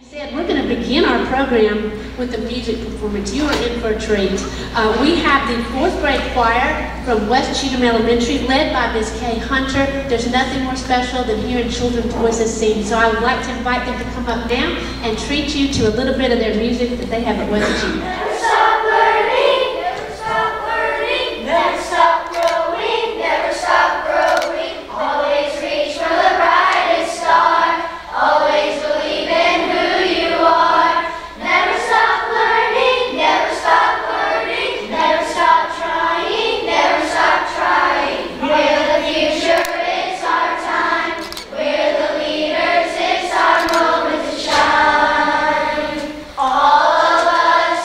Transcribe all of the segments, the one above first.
We're going to begin our program with a music performance. You are in for a treat. We have the 4th grade choir from West Cheatham Elementary, led by Ms. Kay Hunter. There's nothing more special than hearing children's voices sing, so I would like to invite them to come up now and treat you to a little bit of their music that they have at West Cheatham. Never stop learning, never stop learning, never stop growing, never stop growing. Always reach for the brightest star, always believe in who you are. Never stop learning, never stop learning, never stop trying, never stop trying. We're the future, it's our time. We're the leaders, it's our moment to shine. All of us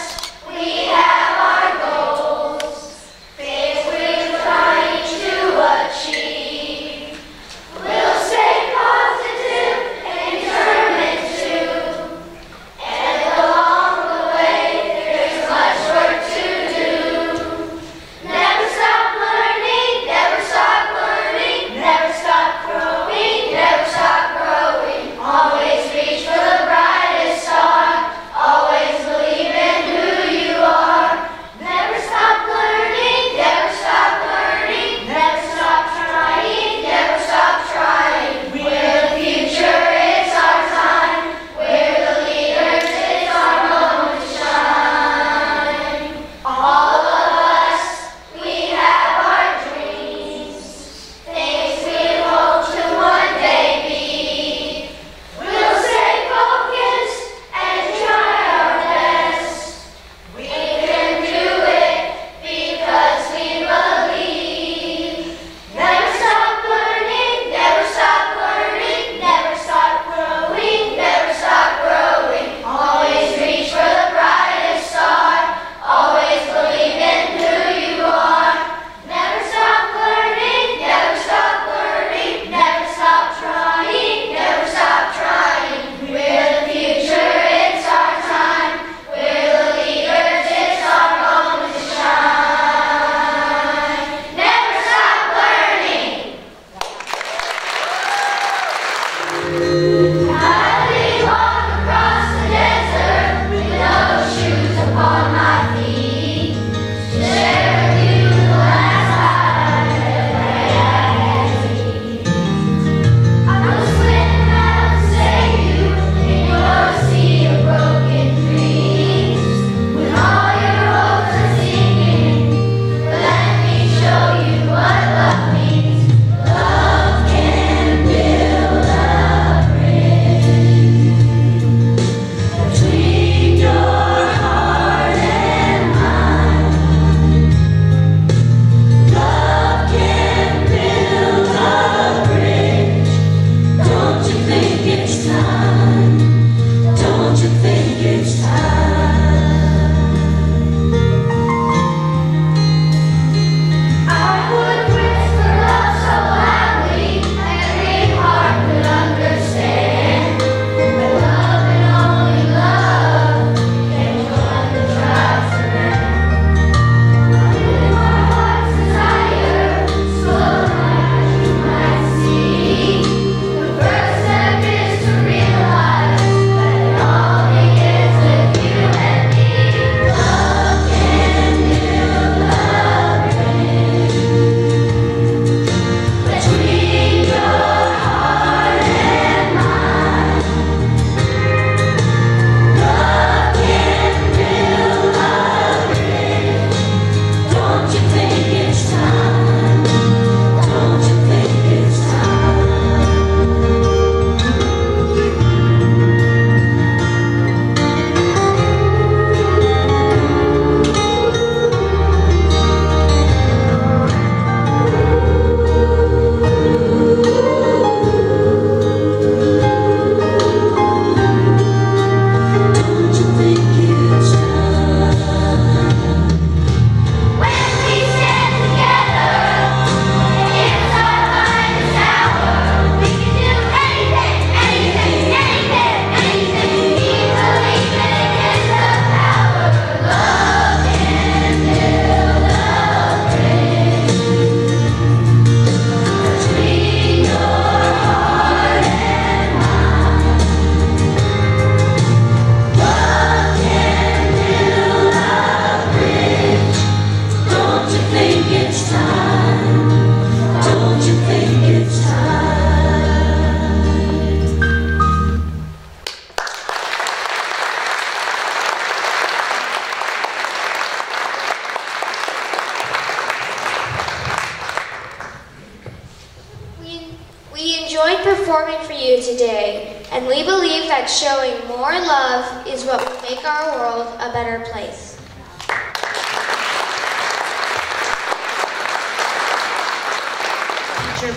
day, and we believe that showing more love is what will make our world a better place.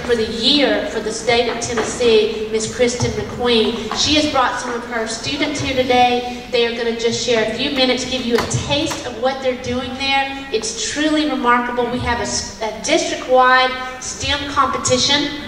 For the year for the state of Tennessee, Miss Kristen McQueen. She has brought some of her students here today. They are going to just share a few minutes, give you a taste of what they're doing there. It's truly remarkable. We have a district-wide STEM competition,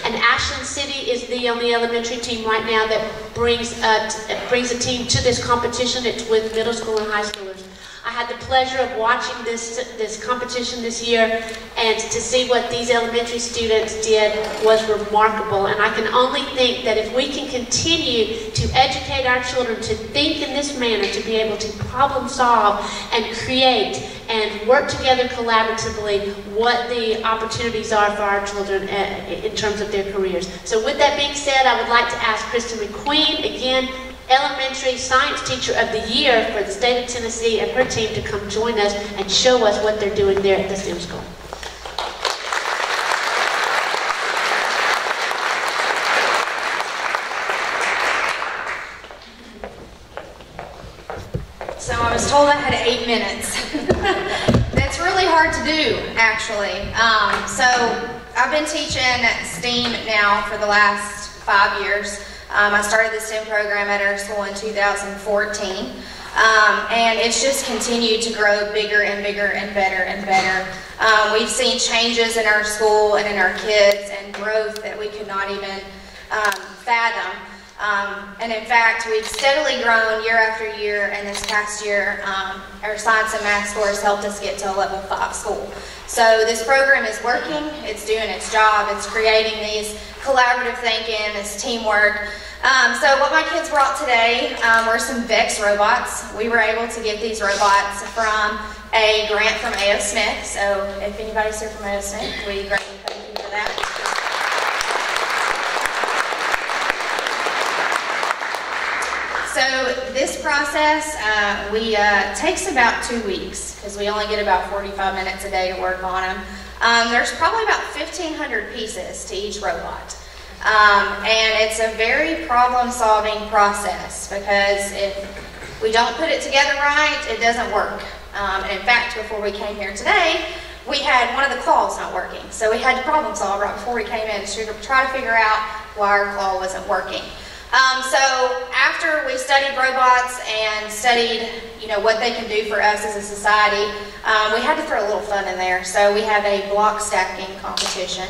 and Ashland City is the only elementary team right now that brings a team to this competition. It's with middle school and high schoolers. I had the pleasure of watching this competition this year, and to see what these elementary students did was remarkable. And I can only think that if we can continue to educate our children to think in this manner, to be able to problem solve and create and work together collaboratively, what the opportunities are for our children in terms of their careers. So with that being said, I would like to ask Kristen McQueen, again, Elementary Science Teacher of the Year for the state of Tennessee, and her team to come join us and show us what they're doing there at the STEM school. So I was told I had 8 minutes. That's really hard to do, actually. So I've been teaching STEAM now for the last 5 years. I started the STEM program at our school in 2014, and it's just continued to grow bigger and bigger and better and better. We've seen changes in our school and in our kids and growth that we could not even fathom. And in fact, we've steadily grown year after year, and this past year, our science and math scores helped us get to a level 5 school. So this program is working, it's doing its job, it's creating these collaborative thinking, this teamwork. So what my kids brought today were some VEX robots. We were able to get these robots from a grant from A.O. Smith. So if anybody's here from A.O. Smith, we greatly thank you for that. So this process takes about 2 weeks because we only get about 45 minutes a day to work on them. There's probably about 1,500 pieces to each robot. And it's a very problem-solving process because if we don't put it together right, it doesn't work. And in fact, before we came here today, we had one of the claws not working. So we had to problem solve right before we came in to try to figure out why our claw wasn't working. So after we studied robots and studied, what they can do for us as a society, we had to throw a little fun in there. So we have a block stacking competition.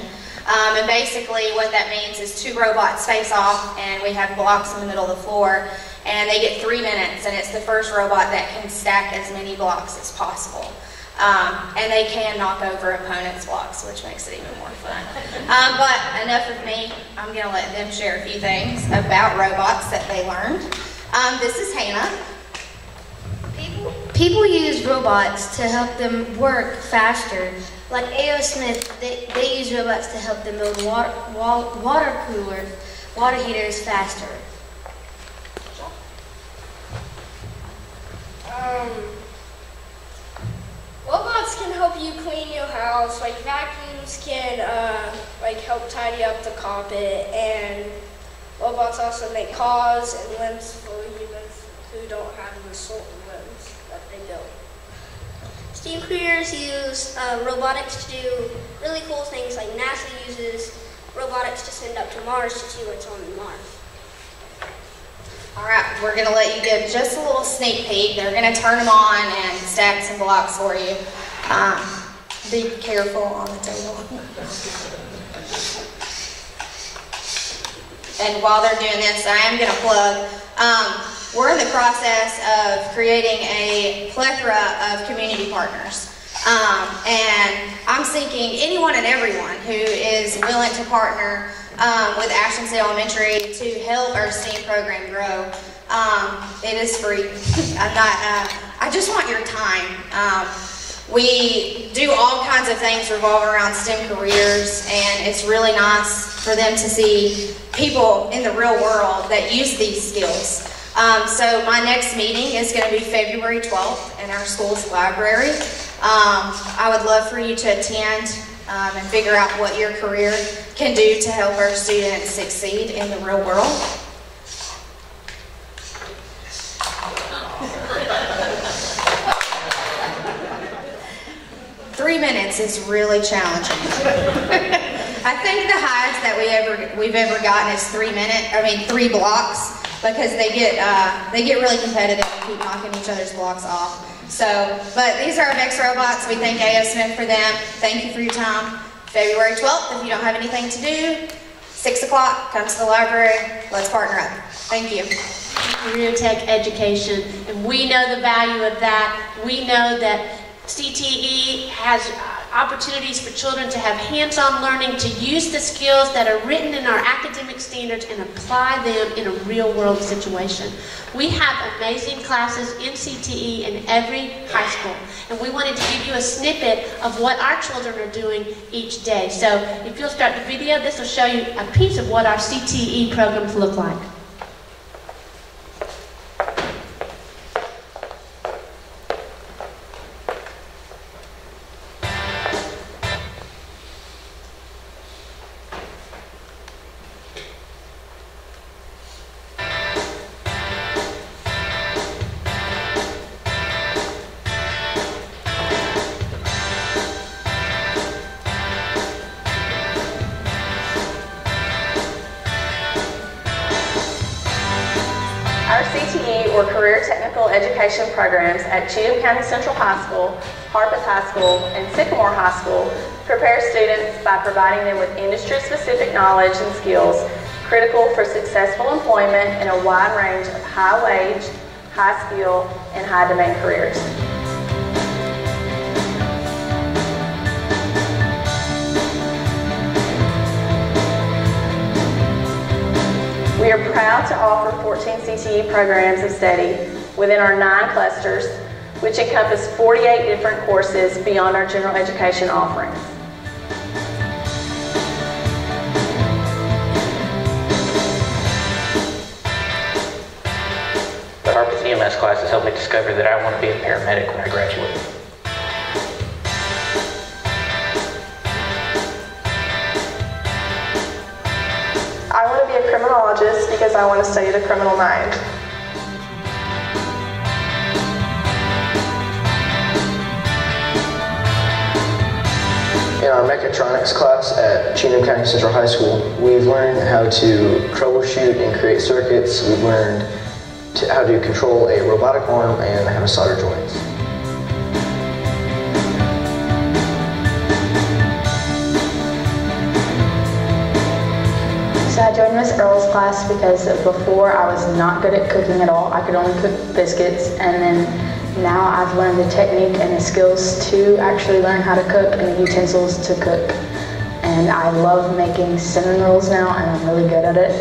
And basically what that means is 2 robots face off, and we have blocks in the middle of the floor, and they get 3 minutes, and it's the first robot that can stack as many blocks as possible. And they can knock over opponents' blocks, which makes it even more fun. But enough of me. I'm going to let them share a few things about robots that they learned. This is Hannah. People use robots to help them work faster. Like A.O. Smith, they use robots to help them build water coolers, water heaters faster. Robots can help you clean your house. Like vacuums can help tidy up the carpet, and robots also make cars and limbs for humans who don't have the certain limbs that they build. STEAM careers use robotics to do really cool things, like NASA uses robotics to send up to Mars to see what's on Mars. All right, we're going to let you get just a little sneak peek. They're going to turn them on and stack some blocks for you. Be careful on the table. And while they're doing this, I am going to plug. We're in the process of creating a plethora of community partners. And I'm seeking anyone and everyone who is willing to partner with Ashland State Elementary to help our STEAM program grow. It is free. I just want your time. We do all kinds of things revolving around STEM careers, and it's really nice for them to see people in the real world that use these skills. So my next meeting is going to be February 12th in our school's library. I would love for you to attend. and figure out what your career can do to help our students succeed in the real world. Three minutes is really challenging. I think the highest that we've ever gotten is 3 blocks, because they get really competitive and keep knocking each other's blocks off. So, but these are our VEX robots. We thank A.O. Smith for them. Thank you for your time. February 12th, if you don't have anything to do, 6 o'clock, come to the library. Let's partner up. Thank you. Career Tech education, and we know the value of that. We know that CTE has opportunities for children to have hands-on learning, to use the skills that are written in our academic standards and apply them in a real-world situation. We have amazing classes in CTE in every high school, and we wanted to give you a snippet of what our children are doing each day. So if you'll start the video, this will show you a piece of what our CTE programs look like. Our CTE, or Career Technical Education programs at Cheatham County Central High School, Harpeth High School, and Sycamore High School prepare students by providing them with industry-specific knowledge and skills critical for successful employment in a wide range of high-wage, high-skill, and high-demand careers. We are proud to offer 14 CTE programs of study within our 9 clusters, which encompass 48 different courses beyond our general education offerings. The Harpeth EMS class has helped me discover that I want to be a paramedic when I graduate. I want to be a criminologist because I want to study the criminal mind. In our mechatronics class at Cheatham County Central High School, we've learned how to troubleshoot and create circuits. We've learned how to control a robotic arm and how to solder joints. So I joined Miss Earl's class because before I was not good at cooking at all. I could only cook biscuits, and then now I've learned the technique and the skills to actually learn how to cook and the utensils to cook. And I love making cinnamon rolls now, and I'm really good at it.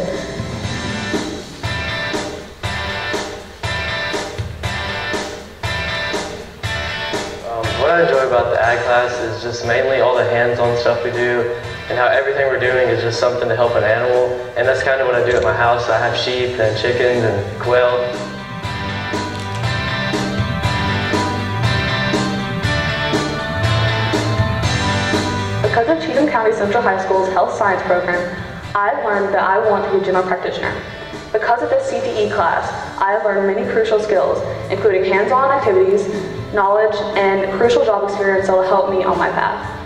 What I enjoy about the ag class is just mainly all the hands-on stuff we do, and how everything we're doing is just something to help an animal. And that's kind of what I do at my house. I have sheep and chickens and quail. Because of Cheatham County Central High School's Health Science program, I've learned that I want to be a general practitioner. Because of this CTE class, I have learned many crucial skills, including hands-on activities, knowledge, and crucial job experience that will help me on my path.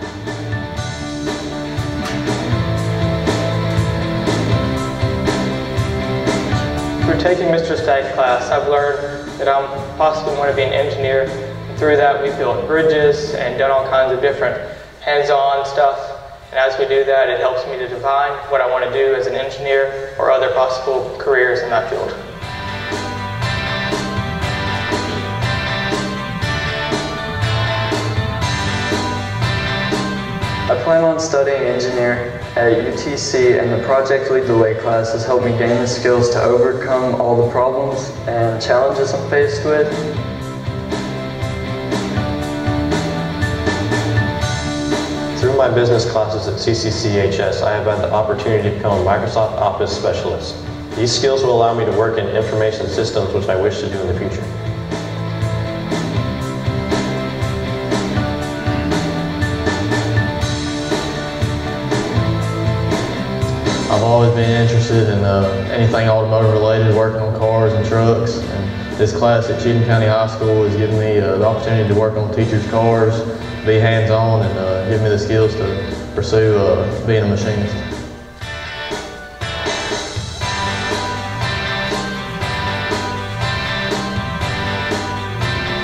Through taking Mr. Stagg's class, I've learned that I possibly want to be an engineer. And through that, we've built bridges and done all kinds of different hands-on stuff. And as we do that, it helps me to define what I want to do as an engineer or other possible careers in that field. I plan on studying engineering at UTC, and the Project Lead the Way class has helped me gain the skills to overcome all the problems and challenges I'm faced with. Through my business classes at CCCHS, I have had the opportunity to become a Microsoft Office specialist. These skills will allow me to work in information systems, which I wish to do in the future. always been interested in anything automotive related, working on cars and trucks. And this class at Cheatham County High School has given me the opportunity to work on teachers' cars, be hands-on, and give me the skills to pursue being a machinist.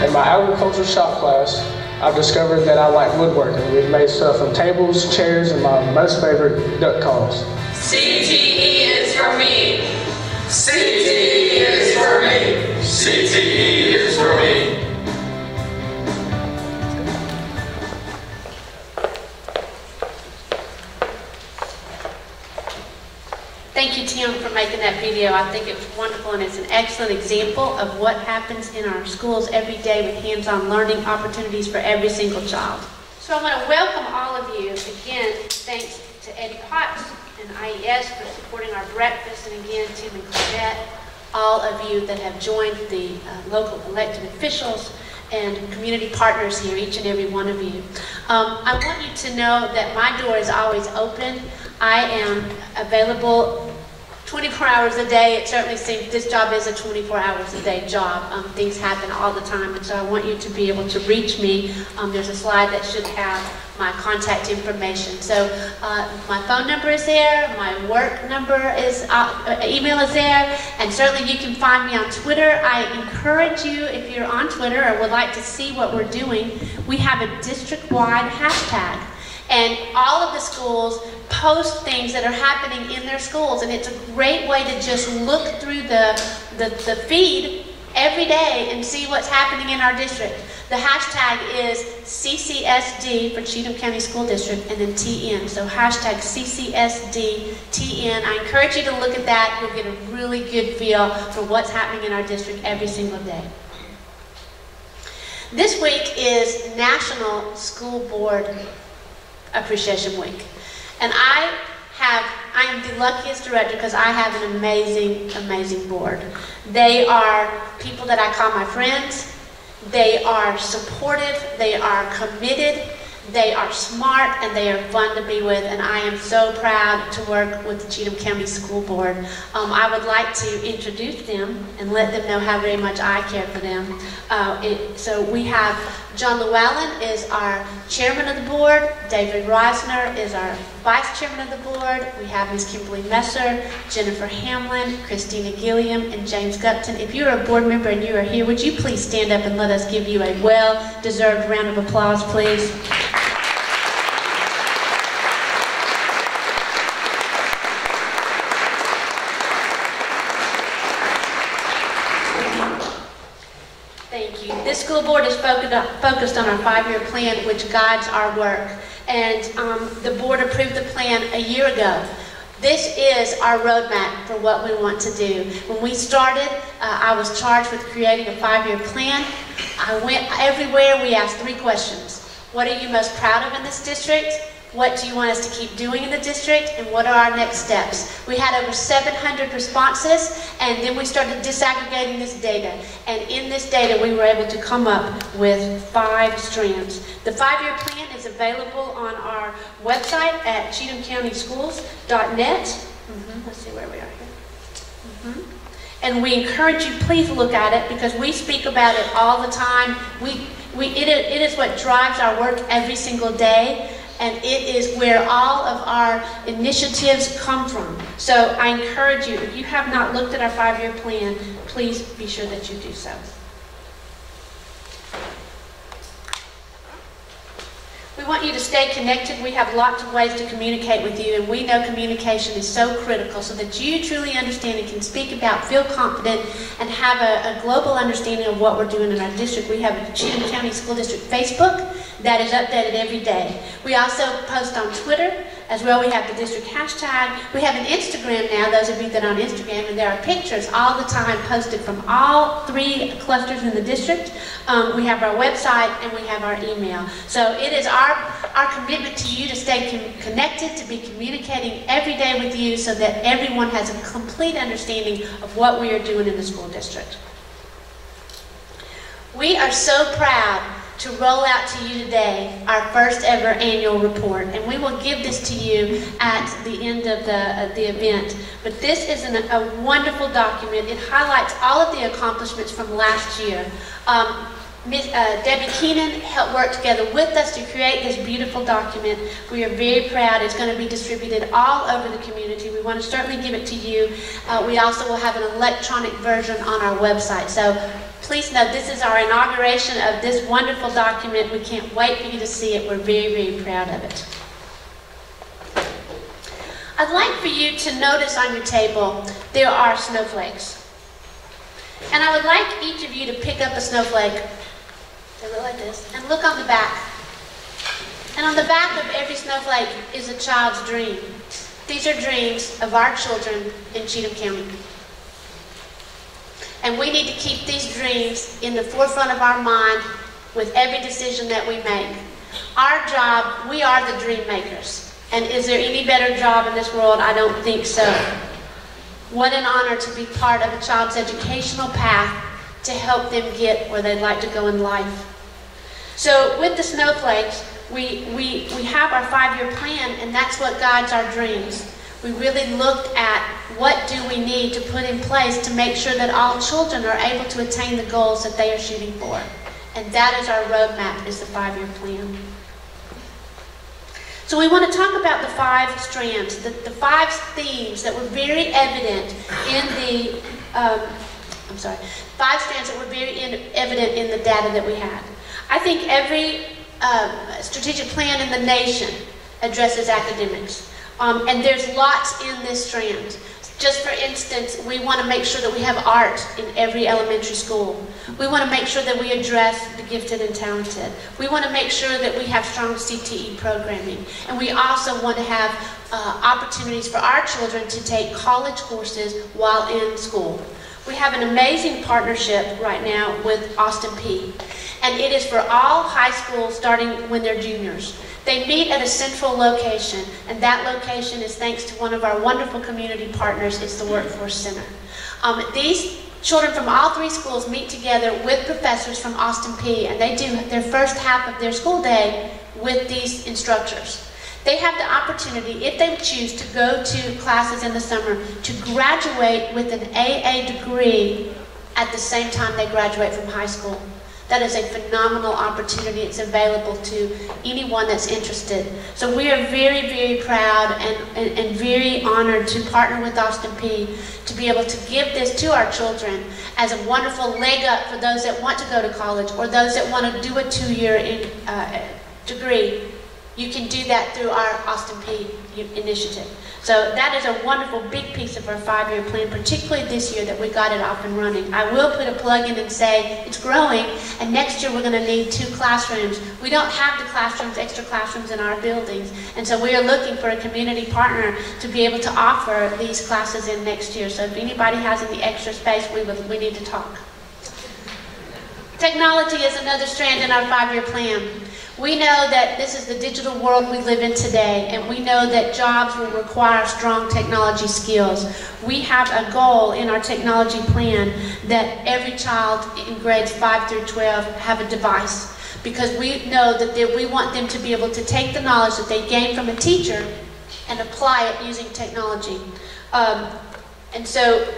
In my agriculture shop class, I've discovered that I like woodworking. We've made stuff from tables, chairs, and my most favorite, duck calls. CTE is for me. CTE is for me. CTE is for me. Thank you, Tim, for making that video. I think it was wonderful, and it's an excellent example of what happens in our schools every day with hands-on learning opportunities for every single child. So I want to welcome all of you. Again, thanks to Eddie Potts and IES for supporting our breakfast, and again, Tim and Claudette, all of you that have joined the local elected officials and community partners here, each and every one of you. I want you to know that my door is always open. I am available 24 hours a day. It certainly seems this job is a 24 hours a day job. Things happen all the time, and so I want you to be able to reach me. There's a slide that should have my contact information. So my phone number is there, my work number is, email is there, and certainly you can find me on Twitter. I encourage you, if you're on Twitter or would like to see what we're doing, we have a district-wide hashtag. And all of the schools post things that are happening in their schools, and it's a great way to just look through the feed every day and see what's happening in our district. The hashtag is CCSD for Cheatham County School District, and then TN. So hashtag CCSDTN. I encourage you to look at that. You'll get a really good feel for what's happening in our district every single day. This week is National School Board Appreciation Week. And I am the luckiest director because I have an amazing, amazing board. They are people that I call my friends. They are supportive, they are committed, they are smart, and they are fun to be with, and I am so proud to work with the Cheatham County School Board. I would like to introduce them and let them know how very much I care for them. So we have John Llewellyn is our chairman of the board. David Reisner is our vice chairman of the board. We have Ms. Kimberly Messer, Jennifer Hamlin, Christina Gilliam, and James Gupton. If you're a board member and you are here, would you please stand up and let us give you a well-deserved round of applause, please? This school board is focused on our 5-year plan, which guides our work. And the board approved the plan a year ago. This is our roadmap for what we want to do. When we started, I was charged with creating a 5-year plan. I went everywhere. We asked 3 questions. What are you most proud of in this district? What do you want us to keep doing in the district? And what are our next steps? We had over 700 responses, and then we started disaggregating this data. And in this data, we were able to come up with 5 strands. The 5-year plan is available on our website at cheathamcountyschools.net. Let's see where we are here. And we encourage you, please look at it, because we speak about it all the time. It is what drives our work every single day. And it is where all of our initiatives come from. So I encourage you, if you have not looked at our 5-year plan, please be sure that you do so. We want you to stay connected. We have lots of ways to communicate with you, and we know communication is so critical so that you truly understand and can speak about, feel confident, and have a global understanding of what we're doing in our district. We have a Cheatham County School District Facebook that is updated every day. We also post on Twitter as well. We have the district hashtag. We have an Instagram now, those of you that are on Instagram, and there are pictures all the time posted from all 3 clusters in the district. We have our website and we have our email. So it is our commitment to you to stay connected, to be communicating every day with you so that everyone has a complete understanding of what we are doing in the school district. We are so proud to roll out to you today our first ever annual report, and we will give this to you at the end of the event. But this is a wonderful document. It highlights all of the accomplishments from last year. Debbie Keenan helped work together with us to create this beautiful document. We are very proud. It's going to be distributed all over the community. We want to certainly give it to you. We also will have an electronic version on our website. So please know this is our inauguration of this wonderful document. We can't wait for you to see it. We're very, very proud of it. I'd like for you to notice on your table there are snowflakes. And I would like each of you to pick up a snowflake. They look like this. And look on the back. And on the back of every snowflake is a child's dream. These are dreams of our children in Cheatham County. And we need to keep these dreams in the forefront of our mind with every decision that we make. Our job, we are the dream makers. And is there any better job in this world? I don't think so. What an honor to be part of a child's educational path to help them get where they'd like to go in life. So with the snowflakes, we have our 5-year plan, and that's what guides our dreams. We really looked at what do we need to put in place to make sure that all children are able to attain the goals that they are shooting for. And that is our roadmap, is the 5-year plan. So we want to talk about the 5 strands, the 5 themes that were very evident in the, 5 strands that were very evident in the data that we had. I think every strategic plan in the nation addresses academics. And there's lots in this strand. Just for instance, we want to make sure that we have art in every elementary school. We want to make sure that we address the gifted and talented. We want to make sure that we have strong CTE programming. And we also want to have opportunities for our children to take college courses while in school. We have an amazing partnership right now with Austin Peay. And it is for all high schools starting when they're juniors. They meet at a central location, and that location is thanks to one of our wonderful community partners. It's the Workforce Center. These children from all 3 schools meet together with professors from Austin Peay, and they do their first half of their school day with these instructors. They have the opportunity, if they choose, to go to classes in the summer to graduate with an AA degree at the same time they graduate from high school. That is a phenomenal opportunity. It's available to anyone that's interested. So we are very, very proud and very honored to partner with Austin Peay to be able to give this to our children as a wonderful leg up for those that want to go to college or those that want to do a 2-year degree. You can do that through our Austin Peay initiative. So that is a wonderful big piece of our 5-year plan, particularly this year that we got it off and running. I will put a plug in and say it's growing, and next year we're going to need 2 classrooms. We don't have the classrooms, extra classrooms in our buildings, and so we are looking for a community partner to be able to offer these classes in next year. So if anybody has any extra space, we need to talk. Technology is another strand in our 5-year plan. We know that this is the digital world we live in today, and we know that jobs will require strong technology skills. We have a goal in our technology plan that every child in grades 5 through 12 have a device, because we know that we want them to be able to take the knowledge that they gain from a teacher and apply it using technology. And so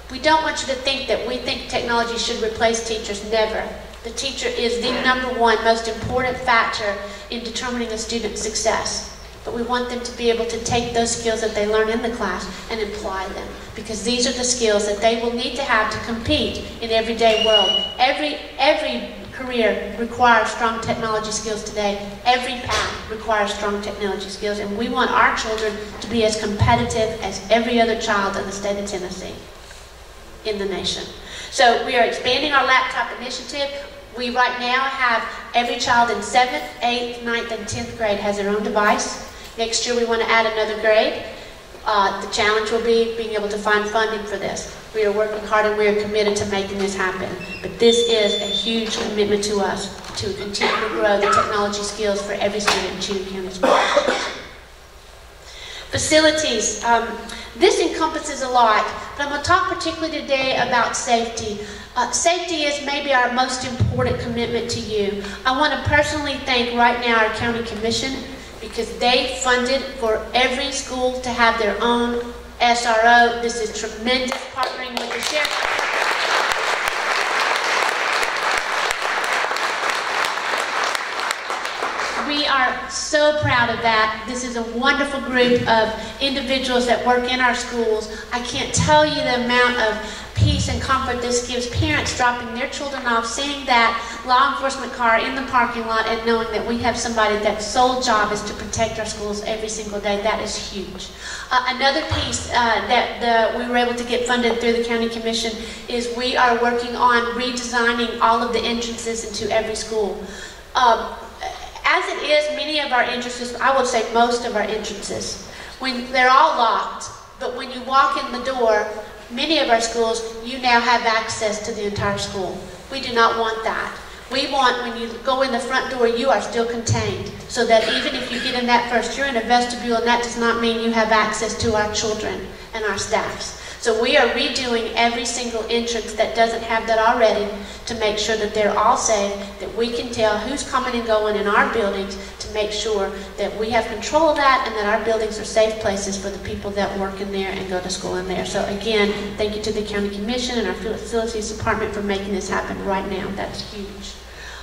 we don't want you to think that we think technology should replace teachers. Never. The teacher is the #1 most important factor in determining a student's success. But we want them to be able to take those skills that they learn in the class and apply them, because these are the skills that they will need to have to compete in the everyday world. Every career requires strong technology skills today. Every path requires strong technology skills, and we want our children to be as competitive as every other child in the state of Tennessee, in the nation. So we are expanding our laptop initiative. We right now have every child in 7th, 8th, 9th, and 10th grade has their own device. Next year we want to add another grade. The challenge will be being able to find funding for this. We are working hard and we are committed to making this happen. But this is a huge commitment to us to continue to grow the technology skills for every student in Cheatham County School. Facilities. This encompasses a lot, but I'm going to talk particularly today about safety. Safety is maybe our most important commitment to you. I want to personally thank right now our county commission because they funded for every school to have their own SRO. This is tremendous, partnering with the sheriff. We are so proud of that. This is a wonderful group of individuals that work in our schools. I can't tell you the amount of peace and comfort this gives parents dropping their children off, seeing that law enforcement car in the parking lot and knowing that we have somebody that's sole job is to protect our schools every single day. That is huge. Another piece that we were able to get funded through the county commission is we are working on redesigning all of the entrances into every school. As it is, many of our entrances, I would say most of our entrances, when they're all locked, but when you walk in the door, many of our schools, you now have access to the entire school. We do not want that. We want, when you go in the front door, you are still contained, so that even if you get in that first, you're in a vestibule, and that does not mean you have access to our children and our staffs. So we are redoing every single entrance that doesn't have that already to make sure that they're all safe, that we can tell who's coming and going in our buildings to make sure that we have control of that and that our buildings are safe places for the people that work in there and go to school in there. So again, thank you to the county commission and our facilities department for making this happen right now. That's huge.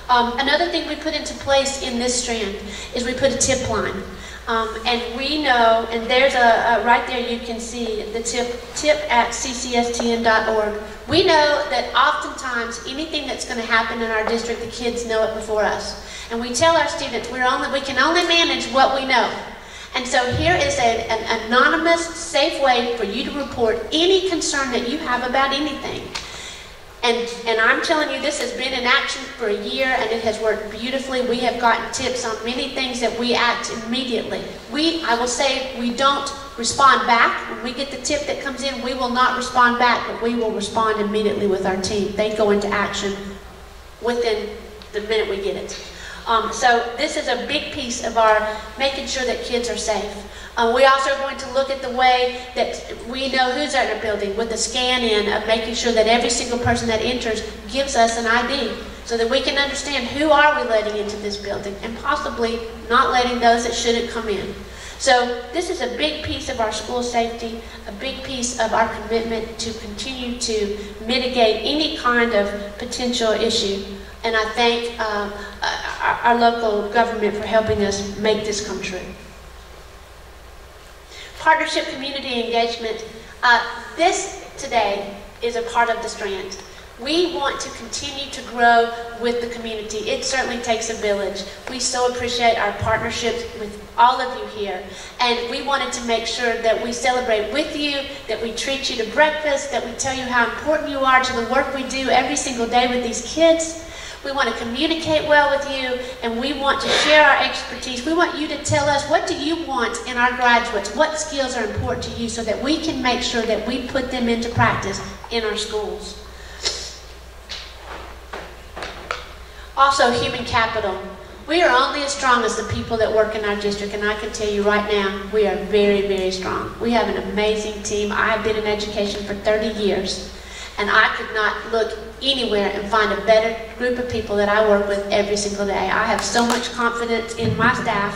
Another thing we put into place in this strand is we put a tip line. And we know, and there's right there you can see the tip at ccsTN.org. We know that oftentimes anything that's going to happen in our district, the kids know it before us. And we tell our students we can only manage what we know. And so here is an anonymous, safe way for you to report any concern that you have about anything. And I'm telling you, this has been in action for a year, and it has worked beautifully. We have gotten tips on many things that we act immediately. I will say, we don't respond back. When we get the tip that comes in, we will not respond back, but we will respond immediately with our team. They go into action within the minute we get it. So this is a big piece of our making sure that kids are safe. We also are going to look at the way that we know who's in our building with the scan-in of making sure that every single person that enters gives us an ID so that we can understand who are we letting into this building and possibly not letting those that shouldn't come in. So this is a big piece of our school safety, a big piece of our commitment to continue to mitigate any kind of potential issue. And I thank our local government for helping us make this come true. Partnership community engagement. This today is a part of the strand. We want to continue to grow with the community. It certainly takes a village. We so appreciate our partnerships with all of you here. And we wanted to make sure that we celebrate with you, that we treat you to breakfast, that we tell you how important you are to the work we do every single day with these kids. We want to communicate well with you, and we want to share our expertise. We want you to tell us, what do you want in our graduates? What skills are important to you so that we can make sure that we put them into practice in our schools. Also, human capital. We are only as strong as the people that work in our district, and I can tell you right now, we are very, very strong. We have an amazing team. I have been in education for 30 years, and I could not look anywhere and find a better group of people that I work with every single day. I have so much confidence in my staff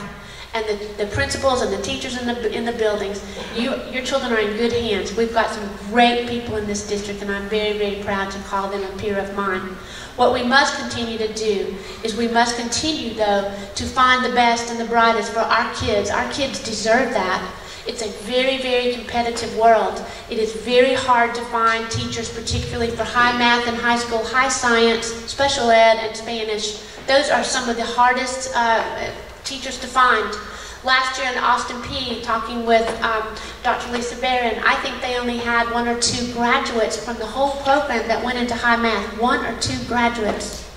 and the principals and the teachers in the buildings. Your children are in good hands. We've got some great people in this district, and I'm very, very proud to call them a peer of mine. What we must continue to do is we must continue, though, to find the best and the brightest for our kids. Our kids deserve that. It's a very, very competitive world. It is very hard to find teachers, particularly for high math in high school, high science, special ed, and Spanish. Those are some of the hardest teachers to find. Last year in Austin P, talking with Dr. Lisa Barron, I think they only had 1 or 2 graduates from the whole program that went into high math, 1 or 2 graduates.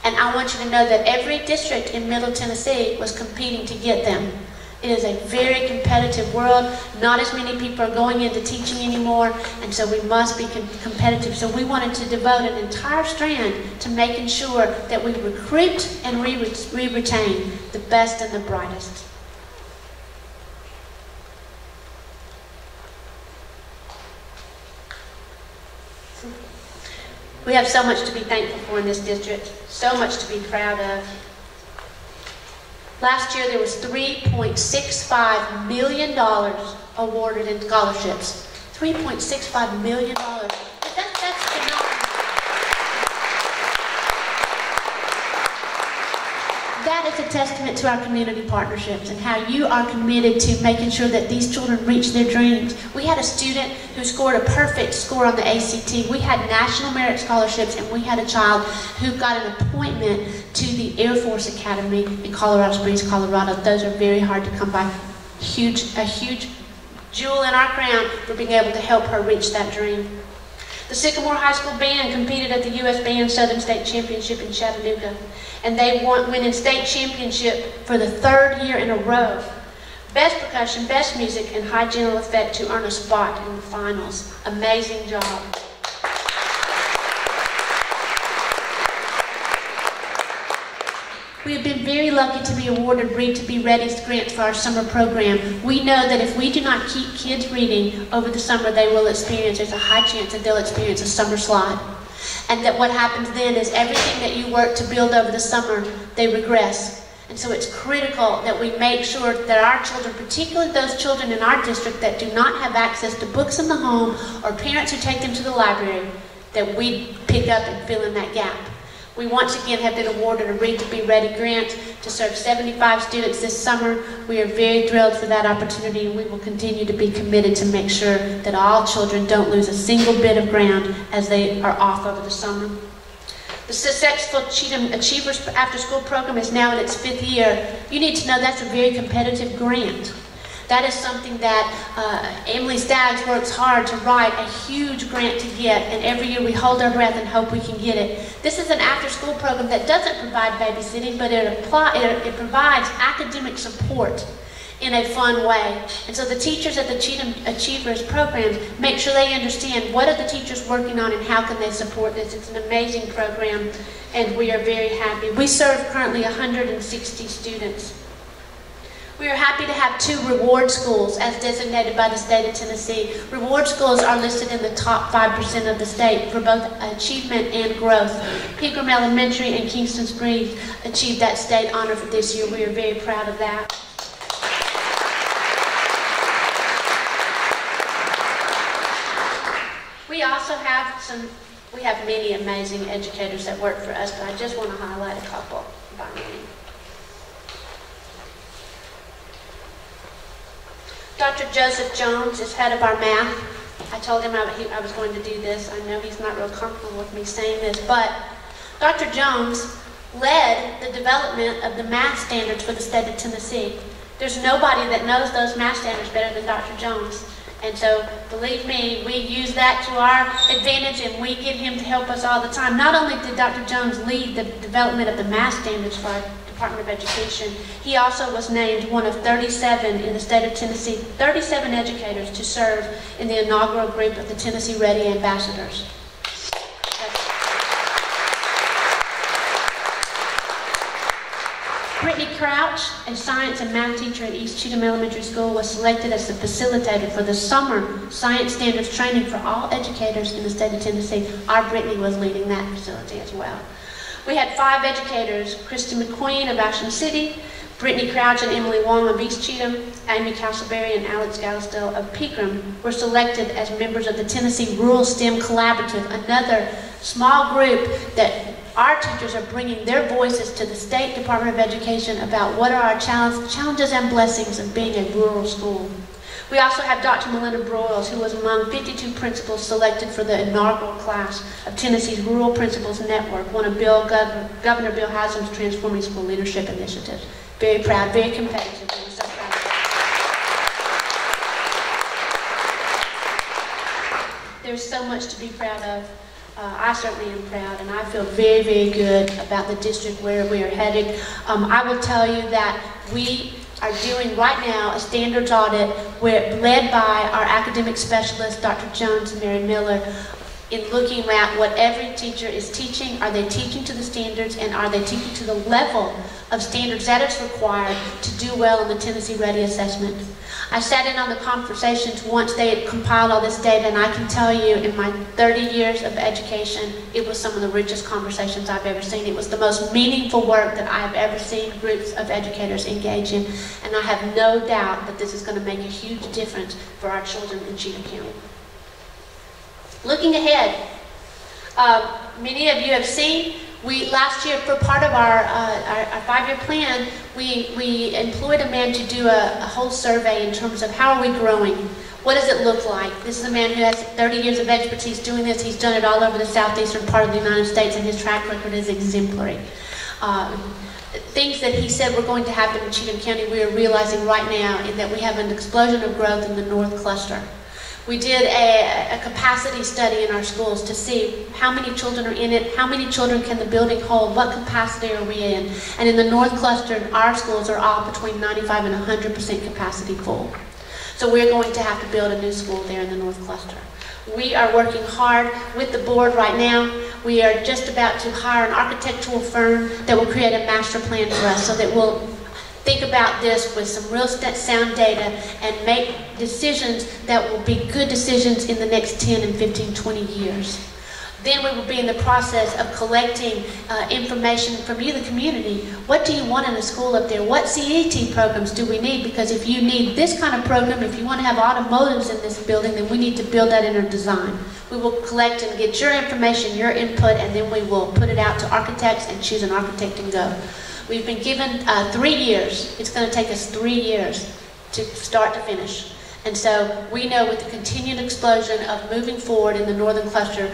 And I want you to know that every district in Middle Tennessee was competing to get them. It is a very competitive world. Not as many people are going into teaching anymore, and so we must be competitive. So we wanted to devote an entire strand to making sure that we recruit and we retain the best and the brightest. We have so much to be thankful for in this district, so much to be proud of. Last year there was $3.65 million awarded in scholarships. $3.65 million. That's phenomenal. That is a testament to our community partnerships and how you are committed to making sure that these children reach their dreams. We had a student who scored a perfect score on the ACT. We had national merit scholarships, and we had a child who got an appointment to the Air Force Academy in Colorado Springs, Colorado. Those are very hard to come by. A huge jewel in our crown for being able to help her reach that dream. The Sycamore High School Band competed at the U.S. Band Southern State Championship in Chattanooga, and they won in state championship for the 3rd year in a row. Best percussion, best music, and high general effect to earn a spot in the finals. Amazing job. We have been very lucky to be awarded Read to Be Ready's grants for our summer program. We know that if we do not keep kids reading over the summer, there's a high chance that they'll experience a summer slide. And that what happens then is everything that you work to build over the summer, they regress. And so it's critical that we make sure that our children, particularly those children in our district that do not have access to books in the home or parents who take them to the library, that we pick up and fill in that gap. We once again have been awarded a Read to Be Ready grant to serve 75 students this summer. We are very thrilled for that opportunity, and we will continue to be committed to make sure that all children don't lose a single bit of ground as they are off over the summer. The successful Cheatham Achievers After School program is now in its 5th year. You need to know that's a very competitive grant. That is something that Emily Staggs works hard to write a huge grant to get, and every year we hold our breath and hope we can get it. This is an after-school program that doesn't provide babysitting, but it provides academic support in a fun way. And so the teachers at the Cheatham Achievers programs make sure they understand what are the teachers working on and how can they support this. It's an amazing program, and we are very happy. We serve currently 160 students. We are happy to have 2 reward schools as designated by the state of Tennessee. Reward schools are listed in the top 5% of the state for both achievement and growth. Pegram Elementary and Kingston Springs achieved that state honor for this year. We are very proud of that. We also have we have many amazing educators that work for us, but I just want to highlight a couple by name. Dr. Joseph Jones is head of our math. I told him I was going to do this. I know he's not real comfortable with me saying this, but Dr. Jones led the development of the math standards for the state of Tennessee. There's nobody that knows those math standards better than Dr. Jones. And so, believe me, we use that to our advantage, and we get him to help us all the time. Not only did Dr. Jones lead the development of the math standards for our Department of Education, he also was named one of 37 in the state of Tennessee, 37 educators to serve in the inaugural group of the Tennessee Ready Ambassadors. Brittany Crouch, a science and math teacher at East Cheatham Elementary School, was selected as the facilitator for the summer science standards training for all educators in the state of Tennessee. Our Brittany was leading that facility as well. We had 5 educators: Kristen McQueen of Ashland City, Brittany Crouch and Emily Wong of East Cheatham, Amy Castleberry and Alex Gallisdale of Pegram were selected as members of the Tennessee Rural STEM Collaborative, another small group that our teachers are bringing their voices to the State Department of Education about what are our challenges and blessings of being a rural school. We also have Dr. Melinda Broyles, who was among 52 principals selected for the inaugural class of Tennessee's Rural Principals Network, one of Governor Bill Haslam's Transforming School Leadership initiatives. Very proud, very competitive. We're so proud of that. There's so much to be proud of. I certainly am proud, and I feel very, very good about the district where we are headed. I will tell you that we are doing right now a standards audit led by our academic specialists, Dr. Jones and Mary Miller. in looking at what every teacher is teaching. Are they teaching to the standards, and are they teaching to the level of standards that is required to do well in the Tennessee Ready Assessment? I sat in on the conversations once they had compiled all this data, and I can tell you in my 30 years of education, it was some of the richest conversations I've ever seen. It was the most meaningful work that I've ever seen groups of educators engage in, and I have no doubt that this is going to make a huge difference for our children in Cheatham County. Looking ahead, many of you have seen, last year, for part of our 5-year plan, we employed a man to do a whole survey in terms of how are we growing? What does it look like? This is a man who has 30 years of expertise doing this. He's done it all over the southeastern part of the United States, and his track record is exemplary. Things that he said were going to happen in Cheatham County, we are realizing right now in that we have an explosion of growth in the North Cluster. We did a capacity study in our schools to see how many children are in it, how many children can the building hold, what capacity are we in. And in the North Cluster, our schools are all between 95 and 100% capacity full. So we're going to have to build a new school there in the North Cluster. We are working hard with the board right now. We are just about to hire an architectural firm that will create a master plan for us, so that we'll think about this with some real sound data and make decisions that will be good decisions in the next 10 and 15, 20 years. Then we will be in the process of collecting information from you, the community. What do you want in a school up there? What CET programs do we need? Because if you need this kind of program, if you want to have automotives in this building, then we need to build that in our design. We will collect and get your information, your input, and then we will put it out to architects and choose an architect and go. We've been given 3 years. It's going to take us 3 years to start to finish. And so we know with the continued explosion of moving forward in the Northern Cluster,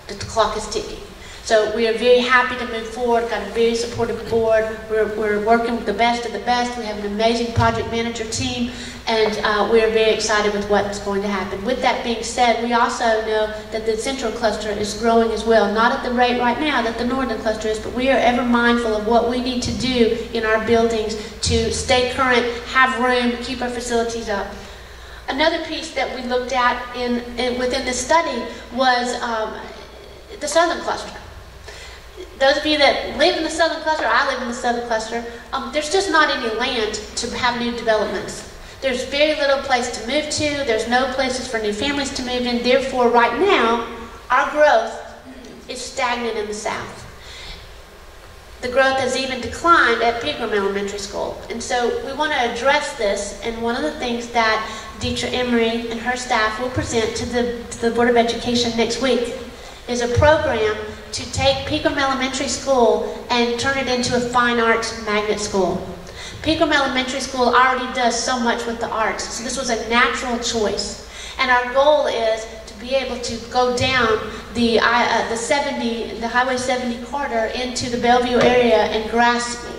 that the clock is ticking. So we are very happy to move forward, got a very supportive board. We're working with the best of the best. We have an amazing project manager team, and we are very excited with what's going to happen. With that being said, we also know that the Central Cluster is growing as well, not at the rate right now that the Northern Cluster is, but we are ever mindful of what we need to do in our buildings to stay current, have room, keep our facilities up. Another piece that we looked at within the study was the Southern Cluster. Those of you that live in the Southern Cluster, I live in the Southern Cluster, there's just not any land to have new developments. There's very little place to move to, there's no places for new families to move in, therefore right now, our growth is stagnant in the South. The growth has even declined at Pegram Elementary School. And so we want to address this, and one of the things that Deetra Emery and her staff will present to the Board of Education next week is a program to take Pegram Elementary School and turn it into a fine arts magnet school. Pegram Elementary School already does so much with the arts, so this was a natural choice. And our goal is to be able to go down the Highway 70 corridor into the Bellevue area and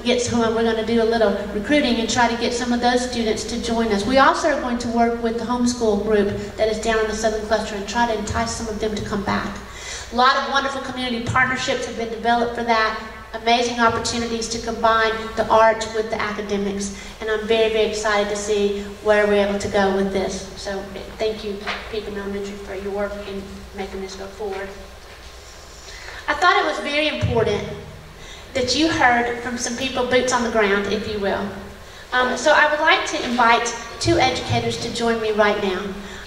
get some. We're going to do a little recruiting and try to get some of those students to join us. We also are going to work with the homeschool group that is down in the Southern Cluster and try to entice some of them to come back. A lot of wonderful community partnerships have been developed for that. Amazing opportunities to combine the arts with the academics. And I'm very, very excited to see where we're able to go with this. So thank you, Pegram Elementary, for your work in making this go forward. I thought it was very important that you heard from some people, boots on the ground, if you will. So I would like to invite 2 educators to join me right now.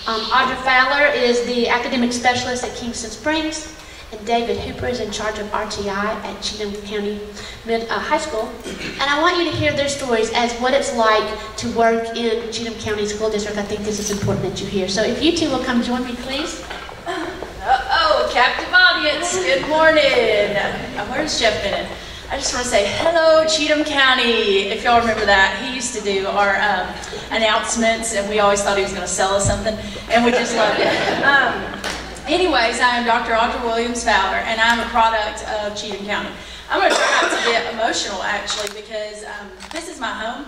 Audra Fowler is the academic specialist at Kingston Springs, and David Hooper is in charge of RTI at Cheatham County High School. And I want you to hear their stories as what it's like to work in Cheatham County School District. I think this is important that you hear. So if you 2 will come join me, please. Uh-oh, captive audience, good morning. Where's Jeff Bennett? I just want to say hello, Cheatham County. If y'all remember that, he used to do our announcements, and we always thought he was going to sell us something, and we just loved it. Anyways, I am Dr. Audra Williams Fowler, and I'm a product of Cheatham County. I'm going to try not to get emotional, actually, because this is my home,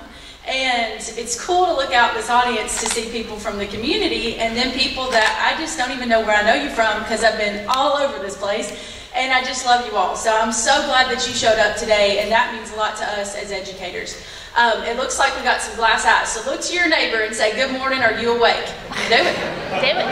and it's cool to look out this audience to see people from the community, and then people that I just don't even know where I know you from, because I've been all over this place. And I just love you all. So I'm so glad that you showed up today, and that means a lot to us as educators. It looks like we got some glass eyes. So look to your neighbor and say, good morning, are you awake? Do it. Do it.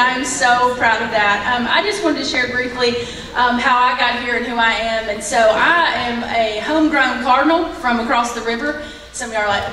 I am so proud of that. I just wanted to share briefly how I got here and who I am. And so I am a homegrown Cardinal from across the river. Some of y'all are like,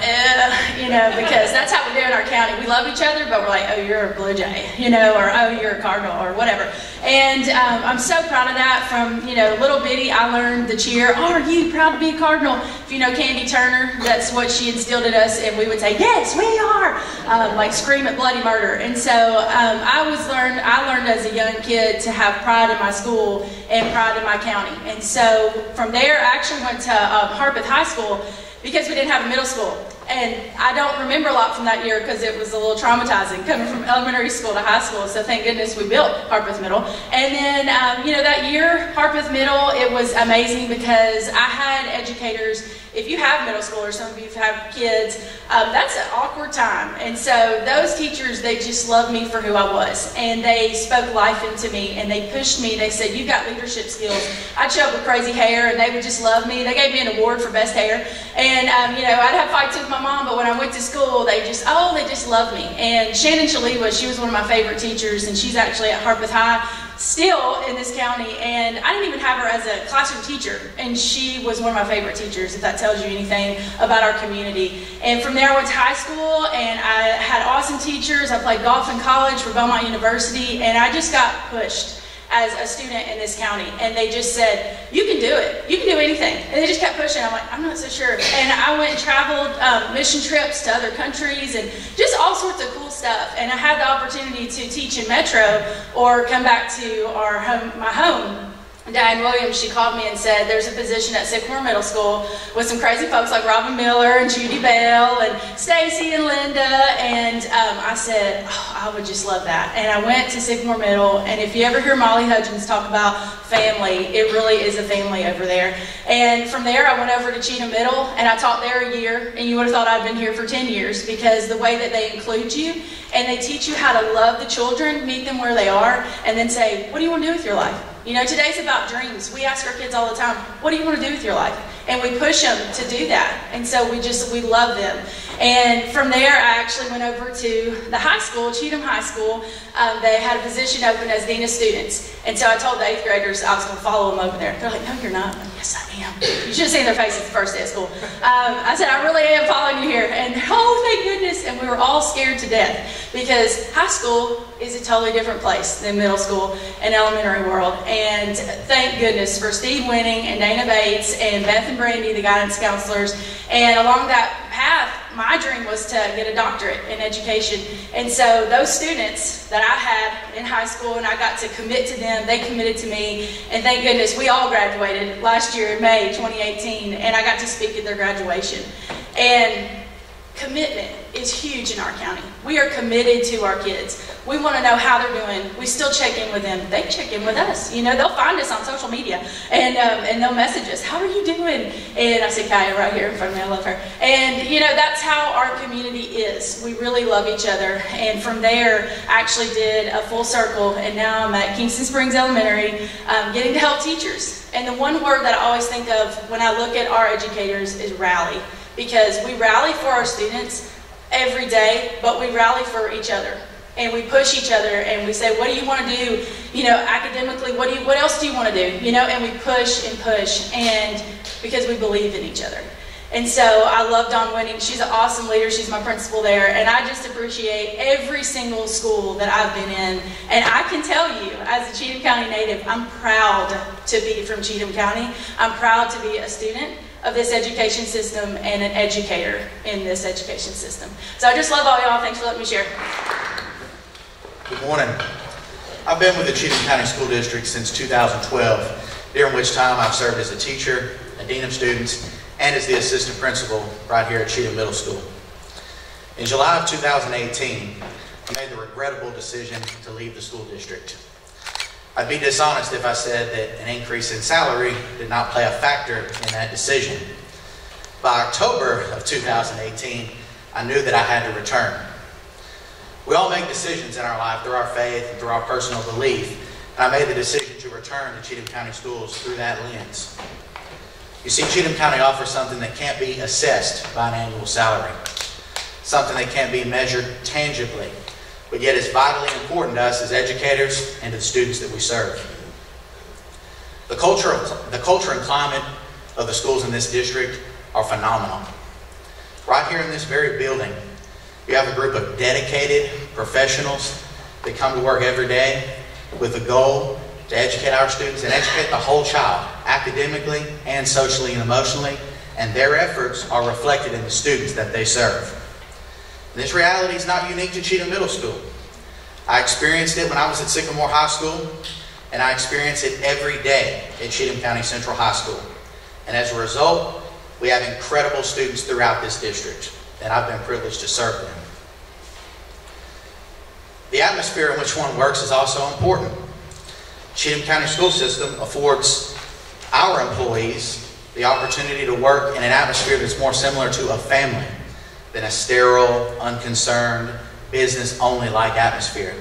because that's how we do in our county. We love each other, but we're like, oh, you're a Blue Jay, or oh, you're a Cardinal, or whatever. And I'm so proud of that. From, little bitty, I learned the cheer, are you proud to be a Cardinal? If you know Candy Turner, that's what she instilled in us, and we would say, yes, we are, like scream at bloody murder. And so I learned as a young kid to have pride in my school and pride in my county. And so from there, I actually went to Harpeth High School, because we didn't have a middle school. And I don't remember a lot from that year because it was a little traumatizing coming from elementary school to high school. So thank goodness we built Harpeth Middle. And then, that year, Harpeth Middle, it was amazing because I had educators. If you have middle schoolers, some of you have kids, that's an awkward time. And so those teachers, they just loved me for who I was. And they spoke life into me, and they pushed me. They said, you've got leadership skills. I'd show up with crazy hair, and they would just love me. They gave me an award for best hair. And, I'd have fights with my mom, but when I went to school, they just loved me. And Shannon Shaliwa, she was one of my favorite teachers, and she's actually at Harpeth High still in this county, and I didn't even have her as a classroom teacher, and she was one of my favorite teachers, if that tells you anything about our community. And from there I went to high school, and I had awesome teachers. I played golf in college for Belmont University, and I just got pushed as a student in this county, and they just said, you can do it, you can do anything. And they just kept pushing. I'm like, I'm not so sure. And I went and traveled mission trips to other countries and just all sorts of cool stuff. And I had the opportunity to teach in Metro or come back to my home. Diane Williams, she called me and said, there's a position at Sycamore Middle School with some crazy folks like Robin Miller and Judy Bell and Stacy and Linda. And I said, oh, I would just love that. And I went to Sycamore Middle, and if you ever hear Molly Hudgens talk about family, it really is a family over there. And from there, I went over to Cheatham Middle, and I taught there a year, and you would have thought I'd been here for 10 years because the way that they include you, and they teach you how to love the children, meet them where they are, and then say, what do you want to do with your life? Today's about dreams. We ask our kids all the time, what do you want to do with your life? And we push them to do that. And so we love them. And from there, I actually went over to the high school, Cheatham High School. They had a position open as Dean of Students. And so I told the 8th graders I was going to follow them over there. They're like, no, you're not. I'm like, yes, I am. You should have seen their faces the first day of school. I said, I really am following you here. And oh, thank goodness. And we were all scared to death because high school is a totally different place than middle school and elementary world. And thank goodness for Steve Winning and Dana Bates and Beth and Brandy, the guidance counselors. And along that path, my dream was to get a doctorate in education. And so those students that I had in high school, and I got to commit to them, they committed to me. And thank goodness we all graduated last year in May 2018, and I got to speak at their graduation. And commitment is huge in our county. We are committed to our kids. We want to know how they're doing. We still check in with them. They check in with us. They'll find us on social media and they'll message us. How are you doing? And I see Kaya right here in front of me. I love her. And that's how our community is. We really love each other. And from there, I actually did a full circle, and now I'm at Kingston Springs Elementary, getting to help teachers. And the one word that I always think of when I look at our educators is rally. Because we rally for our students every day, but we rally for each other. And we push each other, and we say, what do you want to do, academically, what else do you want to do, and we push, and because we believe in each other. And so I love Dawn Winning. She's an awesome leader. She's my principal there, and I just appreciate every single school that I've been in. And I can tell you, as a Cheatham County native, I'm proud to be from Cheatham County. I'm proud to be a student of this education system and an educator in this education system. So I just love all y'all. Thanks for letting me share. Good morning. I've been with the Cheatham County School District since 2012, during which time I've served as a teacher, a dean of students, and as the assistant principal right here at Cheatham Middle School. In July of 2018, I made the regrettable decision to leave the school district. I'd be dishonest if I said that an increase in salary did not play a factor in that decision. By October of 2018, I knew that I had to return. We all make decisions in our life through our faith and through our personal belief, and I made the decision to return to Cheatham County Schools through that lens. You see, Cheatham County offers something that can't be assessed by an annual salary, something that can't be measured tangibly but yet is vitally important to us as educators and to the students that we serve. The culture and climate of the schools in this district are phenomenal. Right here in this very building, we have a group of dedicated professionals that come to work every day with a goal to educate our students and educate the whole child, academically and socially and emotionally, and their efforts are reflected in the students that they serve. And this reality is not unique to Cheatham Middle School. I experienced it when I was at Sycamore High School, and I experience it every day at Cheatham County Central High School. And as a result, we have incredible students throughout this district, and I've been privileged to serve them. The atmosphere in which one works is also important. Cheatham County School System affords our employees the opportunity to work in an atmosphere that's more similar to a family than a sterile, unconcerned, business-only like atmosphere.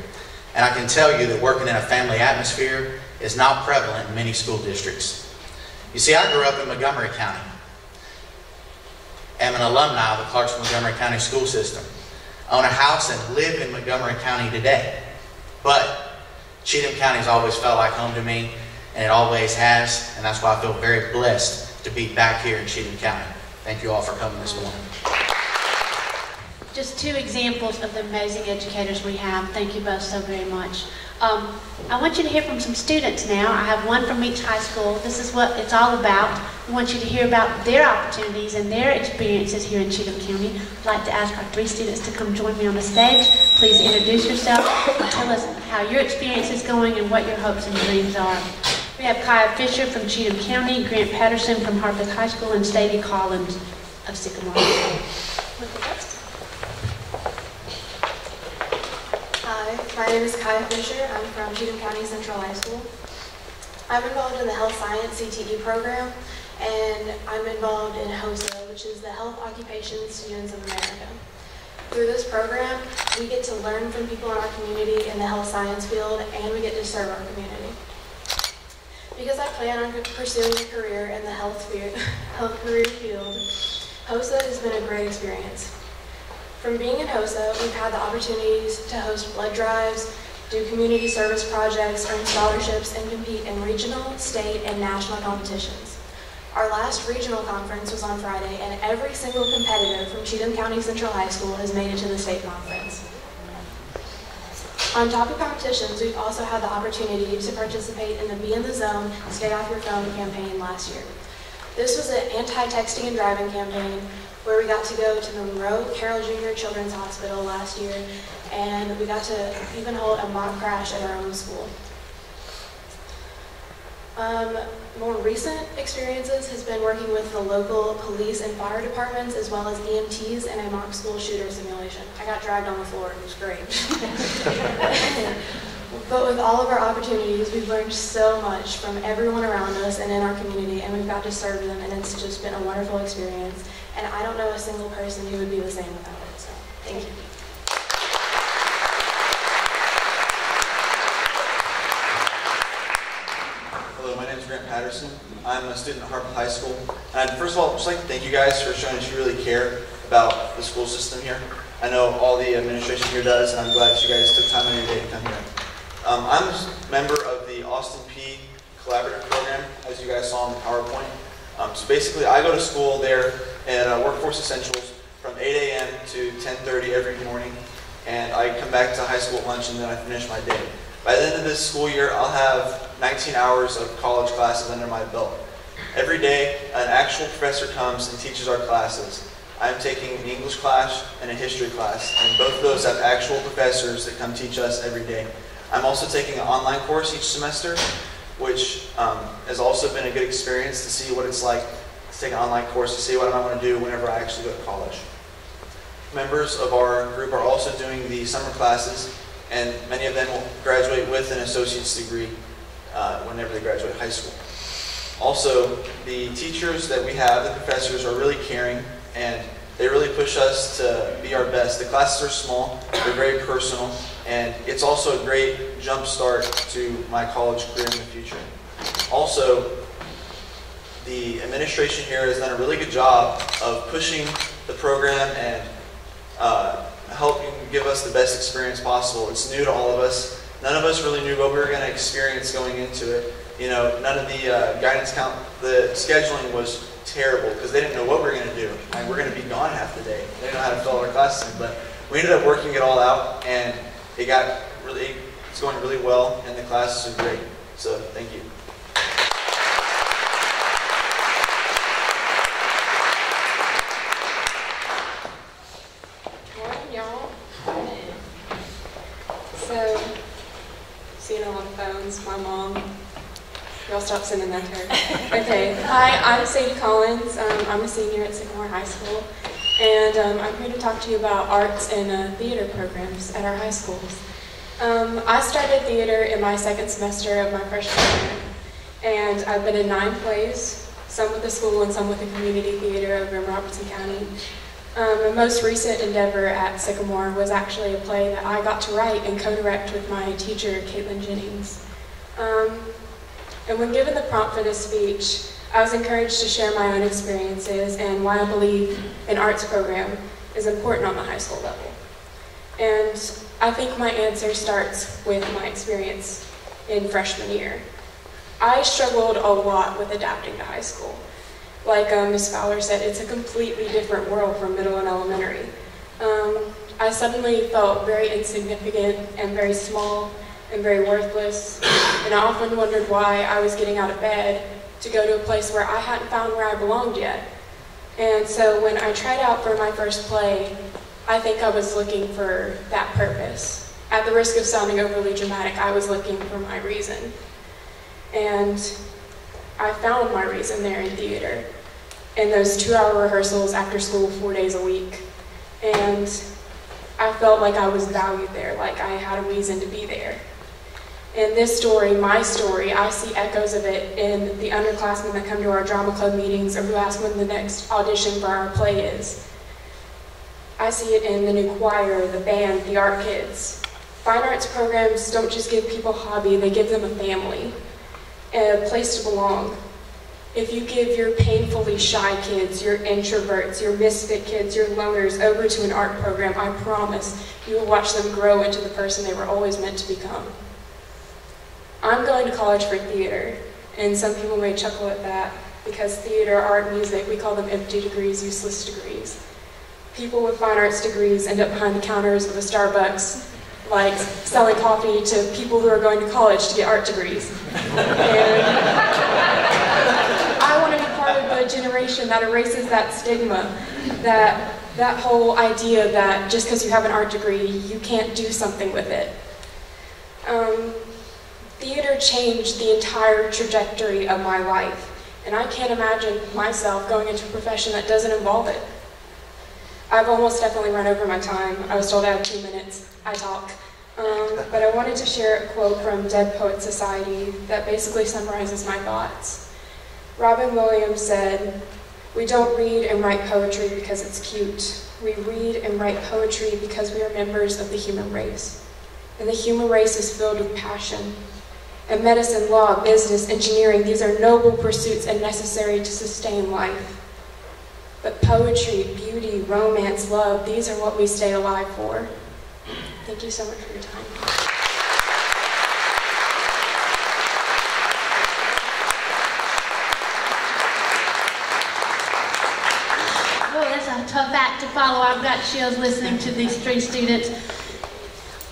And I can tell you that working in a family atmosphere is not prevalent in many school districts. You see, I grew up in Montgomery County. I'm an alumni of the Clarksville-Montgomery County School System. I own a house and live in Montgomery County today. But Cheatham County has always felt like home to me, and it always has, and that's why I feel very blessed to be back here in Cheatham County. Thank you all for coming this morning. Just two examples of the amazing educators we have. Thank you both so very much. I want you to hear from some students now. I have one from each high school. This is what it's all about. I want you to hear about their opportunities and their experiences here in Cheatham County. I'd like to ask our three students to come join me on the stage. Please introduce yourself and tell us how your experience is going and what your hopes and dreams are. We have Kaya Fisher from Cheatham County, Grant Patterson from Harpeth High School, and Stevie Collins of Sycamore High School. Hi, my name is Kaya Fisher. I'm from Cheatham County Central High School. I'm involved in the Health Science CTE program, and I'm involved in HOSA, which is the Health Occupations Students of America. Through this program, we get to learn from people in our community in the health science field, and we get to serve our community. Because I plan on pursuing a career in the health career field, HOSA has been a great experience. From being in HOSA, we've had the opportunities to host blood drives, do community service projects, earn scholarships, and compete in regional, state, and national competitions. Our last regional conference was on Friday, and every single competitor from Cheatham County Central High School has made it to the state conference. On top of competitions, we've also had the opportunity to participate in the Be in the Zone, Stay Off Your Phone campaign last year. This was an anti-texting and driving campaign where we got to go to the Monroe Carroll Jr. Children's Hospital last year, and we got to even hold a mock crash at our own school. More recent experiences has been working with the local police and fire departments as well as EMTs in a mock school shooter simulation. I got dragged on the floor, it was great. But with all of our opportunities, we've learned so much from everyone around us and in our community, and we've got to serve them, and it's just been a wonderful experience. And I don't know a single person who would be the same without it, so thank you. Hello, my name is Grant Patterson. I'm a student at Harpeth High School. And first of all, I'd just like to thank you guys for showing that you really care about the school system here. I know all the administration here does, and I'm glad that you guys took time out of your day to come here. I'm a member of the Austin P Collaborative Program, as you guys saw on the PowerPoint. So basically, I go to school there at Workforce Essentials from 8 a.m. to 10:30 every morning, and I come back to high school at lunch, and then I finish my day. By the end of this school year, I'll have 19 hours of college classes under my belt. Every day, an actual professor comes and teaches our classes. I'm taking an English class and a history class, and both of those have actual professors that come teach us every day. I'm also taking an online course each semester, which has also been a good experience to see what it's like to take an online course, to see what I want to do whenever I actually go to college. Members of our group are also doing the summer classes, and many of them will graduate with an associate's degree whenever they graduate high school. Also, the teachers that we have, the professors, are really caring, and they really push us to be our best. The classes are small, they're very personal, and it's also a great jump start to my college career in the future. Also, the administration here has done a really good job of pushing the program and helping give us the best experience possible. It's new to all of us. None of us really knew what we were going to experience going into it. You know, none of the the scheduling was terrible because they didn't know what we were going to do. Like, we're going to be gone half the day. They didn't know how to fill our classes in, but we ended up working it all out, and it's going really well, and the classes are great. So thank you. Morning, y'all. So, seeing a lot of phones, my mom. Y'all stop sending that to her. Okay. Hi, I'm Sadie Collins. I'm a senior at Sycamore High School. And I'm here to talk to you about arts and theater programs at our high schools. I started theater in my second semester of my freshman year. And I've been in 9 plays, some with the school and some with the community theater over in Robertson County. My most recent endeavor at Sycamore was actually a play that I got to write and co-direct with my teacher, Caitlin Jennings. And when given the prompt for this speech, I was encouraged to share my own experiences and why I believe an arts program is important on the high school level. And I think my answer starts with my experience in freshman year. I struggled a lot with adapting to high school. Like Ms. Fowler said, it's a completely different world from middle and elementary. I suddenly felt very insignificant and very small and very worthless, and I often wondered why I was getting out of bed to go to a place where I hadn't found where I belonged yet. And so when I tried out for my first play, I think I was looking for that purpose. At the risk of sounding overly dramatic, I was looking for my reason. And I found my reason there in theater, in those 2-hour rehearsals after school 4 days a week. And I felt like I was valued there, like I had a reason to be there. In this story, my story, I see echoes of it in the underclassmen that come to our drama club meetings or who ask when the next audition for our play is. I see it in the new choir, the band, the art kids. Fine arts programs don't just give people a hobby, they give them a family and a place to belong. If you give your painfully shy kids, your introverts, your misfit kids, your loners over to an art program, I promise you will watch them grow into the person they were always meant to become. I'm going to college for theater, and some people may chuckle at that because theater, art, music, we call them empty degrees, useless degrees. People with fine arts degrees end up behind the counters of a Starbucks, like selling coffee to people who are going to college to get art degrees. And I want to be part of the generation that erases that stigma, that whole idea that just because you have an art degree, you can't do something with it. Theater changed the entire trajectory of my life, and I can't imagine myself going into a profession that doesn't involve it. I've almost definitely run over my time. I was told I have 2 minutes. I talk. But I wanted to share a quote from Dead Poets Society that basically summarizes my thoughts. Robin Williams said, "We don't read and write poetry because it's cute. We read and write poetry because we are members of the human race. And the human race is filled with passion. And medicine, law, business, engineering, these are noble pursuits and necessary to sustain life. But poetry, beauty, romance, love, these are what we stay alive for." Thank you so much for your time. Oh, that's a tough act to follow. I've got chills listening to these 3 students.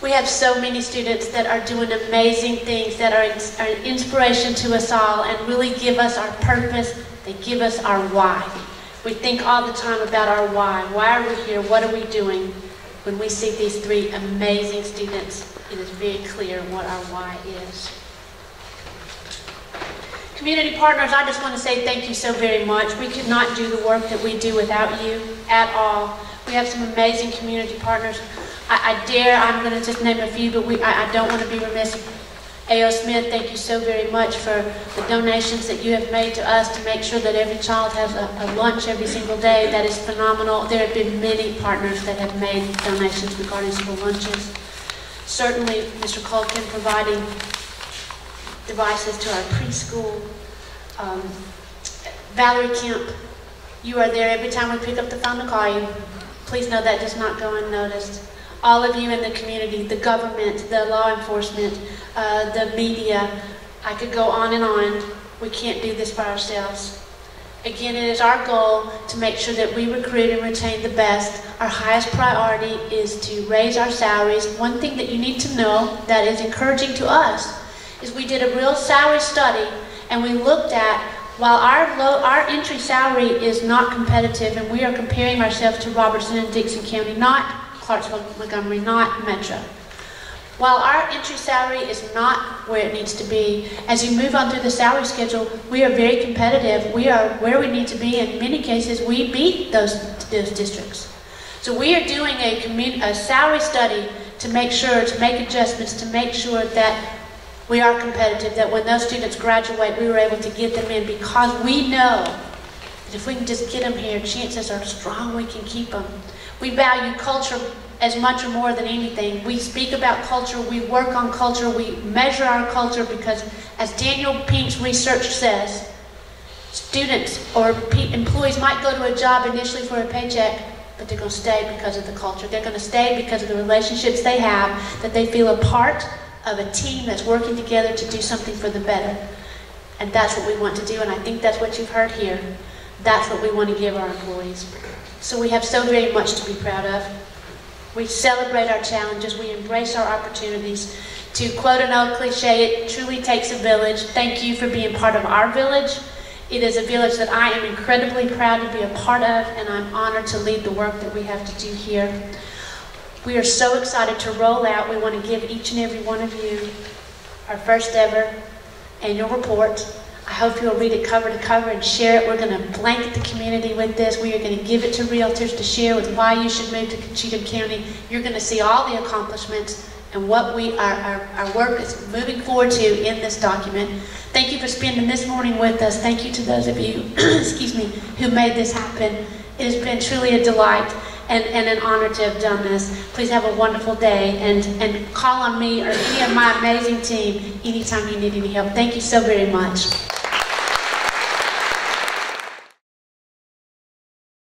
We have so many students that are doing amazing things that are an inspiration to us all and really give us our purpose. They give us our why. We think all the time about our why. Why are we here? What are we doing? When we see these 3 amazing students, it is very clear what our why is. Community partners, I just want to say thank you so very much. We could not do the work that we do without you at all. We have some amazing community partners. I'm going to just name a few, but I don't want to be remiss. A.O. Smith, thank you so very much for the donations that you have made to us to make sure that every child has a lunch every single day. That is phenomenal. There have been many partners that have made donations regarding school lunches. Certainly, Mr. Culkin providing devices to our preschool. Valerie Kemp, you are there every time we pick up the phone to call you. Please know that does not go unnoticed. all of you in the community, the government, the law enforcement, the media. I could go on and on. We can't do this by ourselves. Again, it is our goal to make sure that we recruit and retain the best. Our highest priority is to raise our salaries. One thing that you need to know that is encouraging to us is we did a real salary study, and we looked at, while our entry salary is not competitive, and we are comparing ourselves to Robertson and Dixon County, not Clarksville, Montgomery, not Metro. While our entry salary is not where it needs to be, as you move on through the salary schedule, we are very competitive. We are where we need to be. In many cases, we beat those districts. So we are doing a salary study to make sure, to make adjustments, to make sure that we are competitive, that when those students graduate, we were able to get them in, because we know that if we can just get them here, chances are strong we can keep them. We value culture as much or more than anything. We speak about culture, we work on culture, we measure our culture, because as Daniel Pink's research says, students or employees might go to a job initially for a paycheck, but they're going to stay because of the culture. They're going to stay because of the relationships they have, that they feel a part of a team that's working together to do something for the better. And that's what we want to do, and I think that's what you've heard here. That's what we want to give our employees. So we have so very much to be proud of. We celebrate our challenges, we embrace our opportunities. To quote an old cliche, it truly takes a village. Thank you for being part of our village. It is a village that I am incredibly proud to be a part of, and I'm honored to lead the work that we have to do here. We are so excited to roll out. We want to give each and every one of you our first ever annual report. I hope you'll read it cover to cover and share it. We're going to blanket the community with this. We are going to give it to realtors to share with why you should move to Cheatham County. You're going to see all the accomplishments and what our work is moving forward to in this document. Thank you for spending this morning with us. Thank you to those of you excuse me, who made this happen. It has been truly a delight and an honor to have done this. Please have a wonderful day, and call on me or any of my amazing team anytime you need any help. Thank you so very much.